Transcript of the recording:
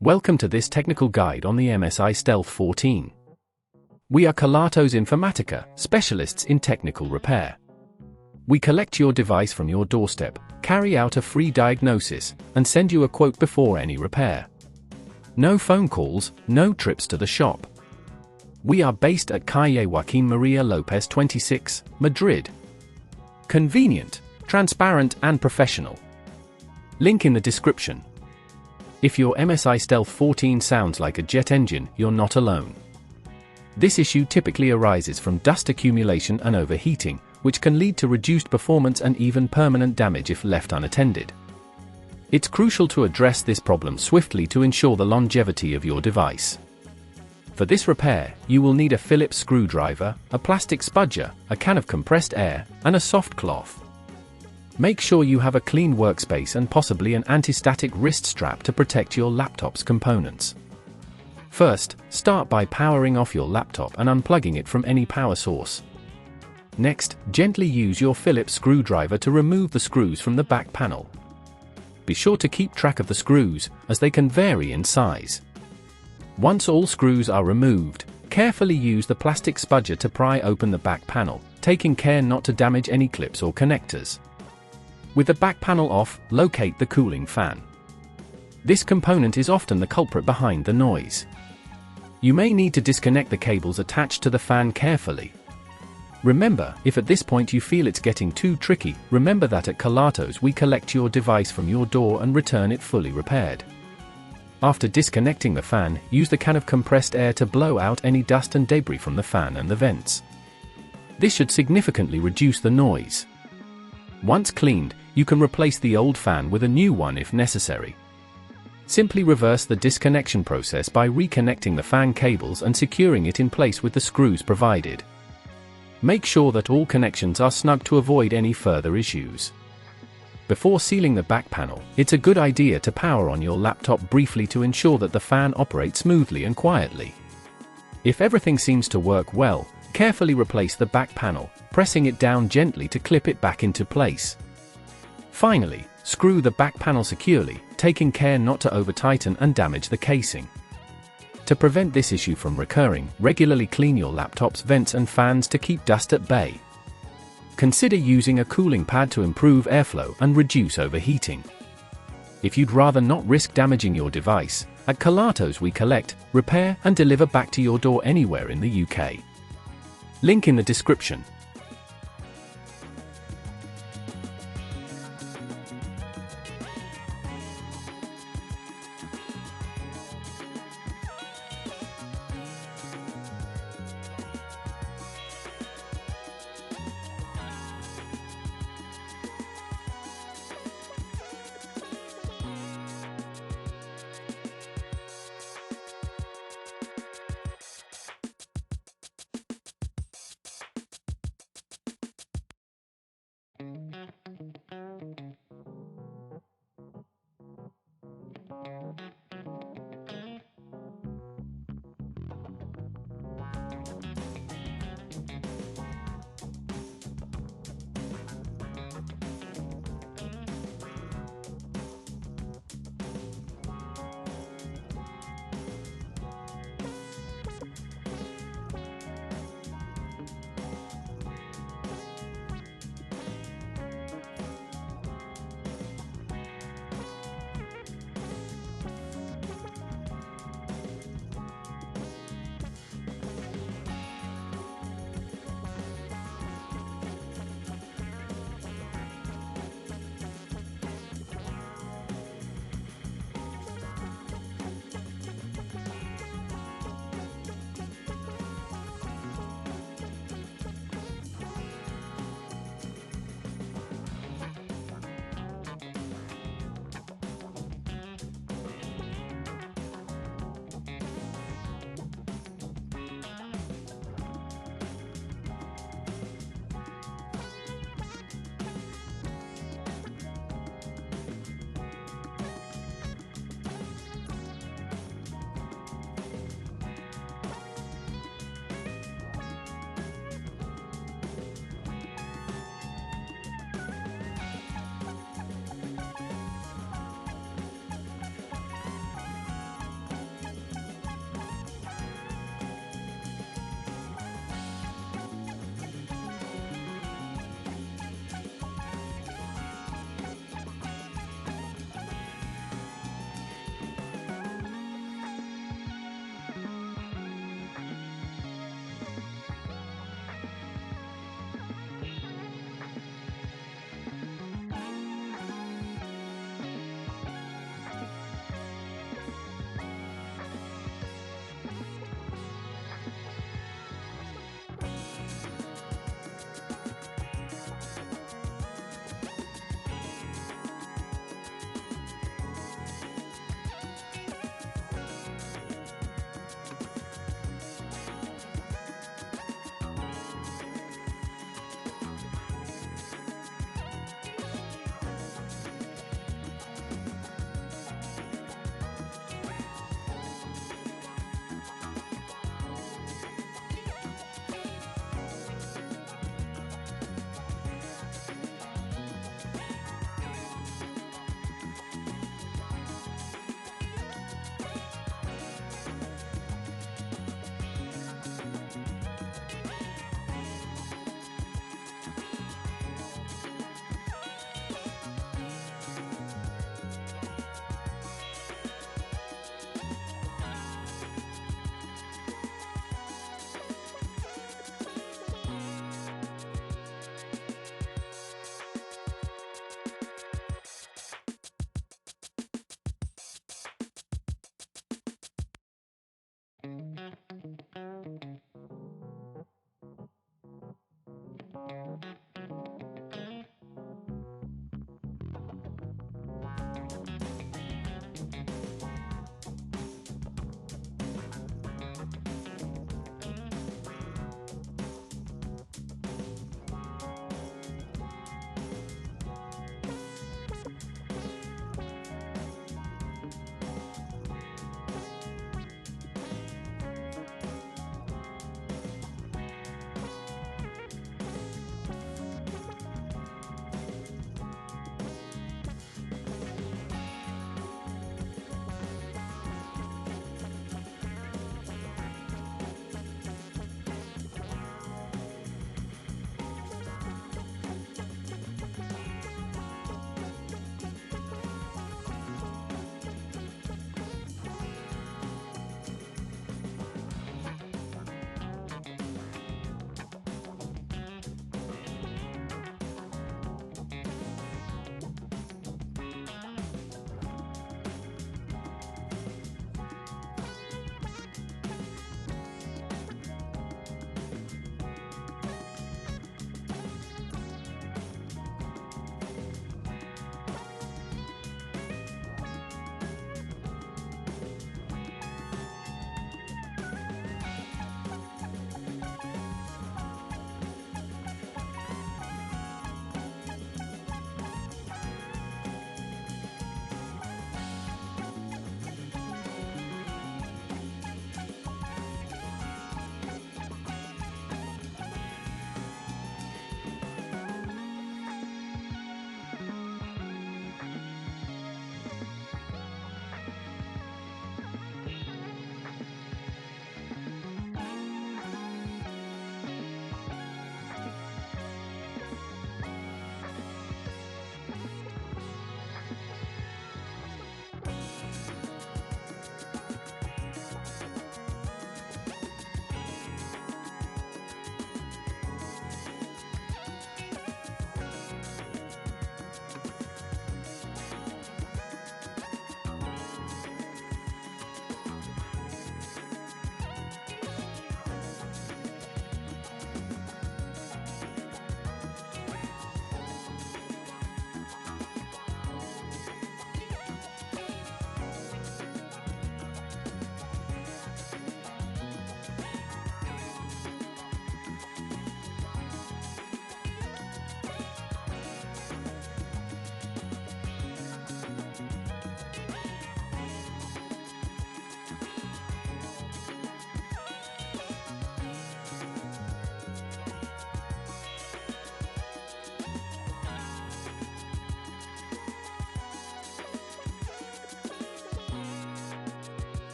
Welcome to this technical guide on the MSI Stealth 14. We are Kelatos Informatica, specialists in technical repair. We collect your device from your doorstep, carry out a free diagnosis, and send you a quote before any repair. No phone calls, no trips to the shop. We are based at Calle Joaquín María López 26, Madrid. Convenient, transparent and professional. Link in the description. If your MSI Stealth 14 sounds like a jet engine, you're not alone. This issue typically arises from dust accumulation and overheating, which can lead to reduced performance and even permanent damage if left unattended. It's crucial to address this problem swiftly to ensure the longevity of your device. For this repair, you will need a Phillips screwdriver, a plastic spudger, a can of compressed air, and a soft cloth. Make sure you have a clean workspace and possibly an anti-static wrist strap to protect your laptop's components. First, start by powering off your laptop and unplugging it from any power source. Next, gently use your Phillips screwdriver to remove the screws from the back panel. Be sure to keep track of the screws, as they can vary in size. Once all screws are removed, carefully use the plastic spudger to pry open the back panel, taking care not to damage any clips or connectors. With the back panel off, locate the cooling fan. This component is often the culprit behind the noise. You may need to disconnect the cables attached to the fan carefully. Remember, if at this point you feel it's getting too tricky, remember that at Kelatos we collect your device from your door and return it fully repaired. After disconnecting the fan, use the can of compressed air to blow out any dust and debris from the fan and the vents. This should significantly reduce the noise. Once cleaned, you can replace the old fan with a new one if necessary. Simply reverse the disconnection process by reconnecting the fan cables and securing it in place with the screws provided. Make sure that all connections are snug to avoid any further issues. Before sealing the back panel, it's a good idea to power on your laptop briefly to ensure that the fan operates smoothly and quietly. If everything seems to work well, carefully replace the back panel, pressing it down gently to clip it back into place. Finally, screw the back panel securely, taking care not to over-tighten and damage the casing. To prevent this issue from recurring, regularly clean your laptop's vents and fans to keep dust at bay. Consider using a cooling pad to improve airflow and reduce overheating. If you'd rather not risk damaging your device, at Kelatos we collect, repair and deliver back to your door anywhere in the UK. Link in the description.